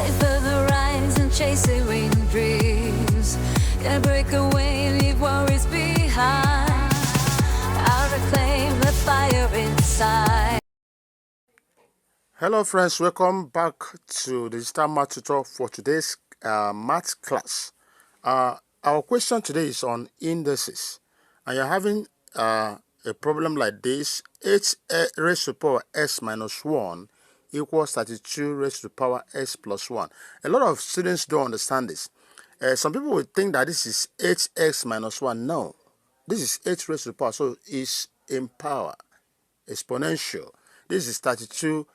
Head for the rise and chasing dreams. Gonna break away and leave worries behind. I'll reclaim the fire inside. Hello friends, welcome back to the Digital Math Tutor for today's math class. Our question today is on indices, and you're having a problem like this: 8 raised to the power s minus 1 equals 32 raised to the power s plus 1. A lot of students don't understand this. Some people would think that this is 8x minus 1. No, this is 8 raised to the power, so it's in power, exponential. This is 32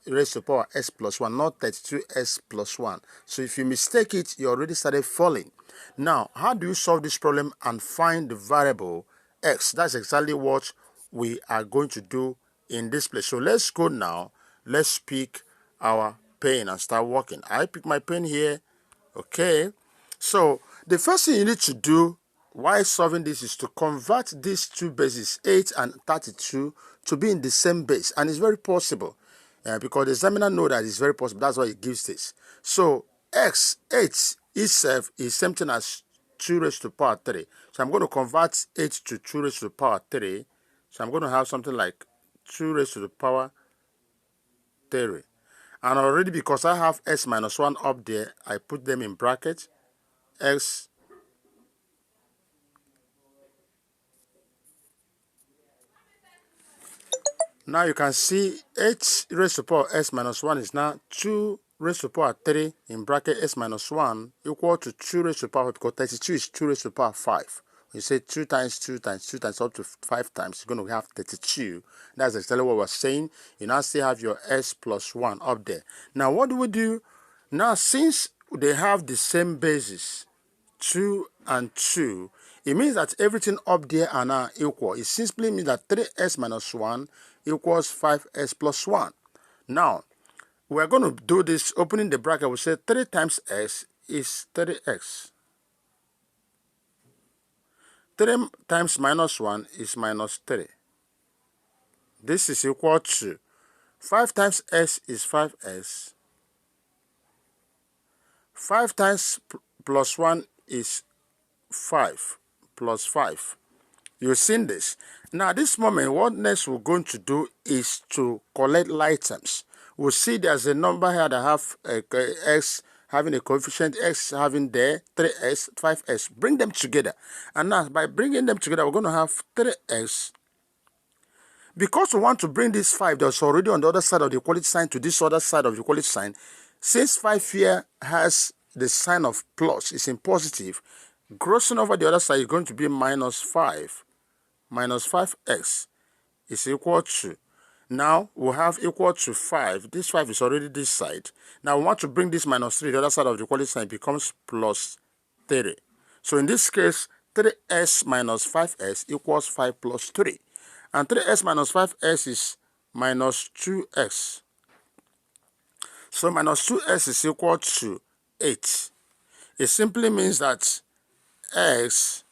raised to the power s plus 1, not 32s plus 1. So if you mistake it, you already started falling. Now, how do you solve this problem and find the variable x? That's exactly what we are going to do in this place. So let's go now. Let's pick our pen and start working. I pick my pen here. Okay. So the first thing you need to do while solving this is to convert these two bases, 8 and 32, to be in the same base. And it's very possible because the examiner knows that it's very possible. That's why it gives this. So x, 8 itself is same thing as 2 raised to the power 3. So I'm going to convert 8 to 2 raised to the power 3. So I'm going to have something like 2 raised to the power 3. And already, because I have s minus 1 up there, I put them in brackets. X now you can see 8 raised to the power s minus 1 is now 2 raised to the power 3 in bracket s minus 1 equal to 2 raised to the power, because 32 is 2 raised to the power 5. You say 2 times 2 times 2 times up to 5 times, you're going to have 32. That's exactly what we're saying. You now still have your s plus 1 up there. Now what do we do? Now, since they have the same basis, 2 and 2, it means that everything up there are now equal. It simply means that 3s minus 1 equals 5s plus 1. Now, we're going to do this, opening the bracket. We say 3 times s is 3x. 3 times minus 1 is minus 3. This is equal to 5 times s is 5s. 5 times plus 1 is 5 plus 5. You've seen this. Now, at this moment, what next we're going to do is to collect like terms. We'll see there's a number here that have x having a coefficient, x having there 3s, 5s. Bring them together. And now, by bringing them together, we're going to have 3x. Because we want to bring this 5 that's already on the other side of the equality sign to this other side of the equality sign, since 5 here has the sign of plus, it's in positive, grossing over the other side is going to be minus 5. Minus 5x is equal to, now we have equal to 5. This 5 is already this side. Now we want to bring this minus 3, the other side of the equality sign becomes plus 3. So in this case, 3s minus 5s equals 5 plus 3. And 3s minus 5s is minus 2x. So minus 2s is equal to 8. It simply means that x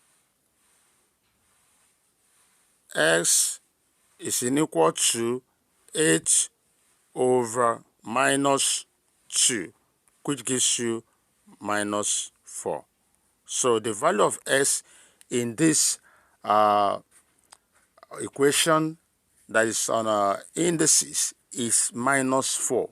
is equal to 8 over minus 2, which gives you minus 4. So the value of s in this equation that is on indices is minus 4.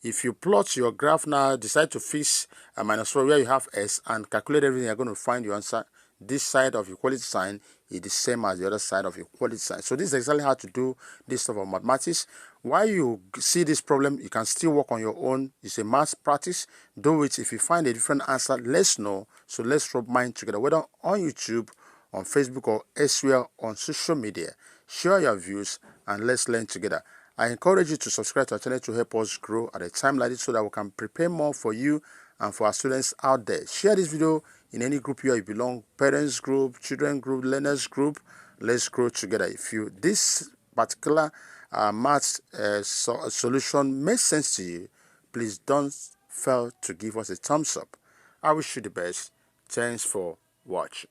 If you plot your graph now, decide to fix a minus 4 where you have s and calculate everything, you're going to find your answer. This side of equality sign is the same as the other side of equality sign. So this is exactly how to do this stuff of mathematics. While you see this problem, you can still work on your own. It's a math practice. Do it. If you find a different answer, let's know. So let's rub mind together, whether on YouTube, on Facebook, or elsewhere on social media. Share your views and let's learn together. I encourage you to subscribe to our channel to help us grow at a time like this so that we can prepare more for you and for our students out there. Share this video in any group where you belong, parents group, children group, learners group. Let's grow together. If this particular math solution makes sense to you, please don't fail to give us a thumbs up. I wish you the best. Thanks for watching.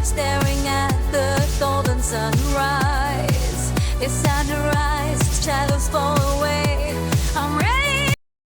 Staring at the golden sunrise, it's time to rise, shadows fall away.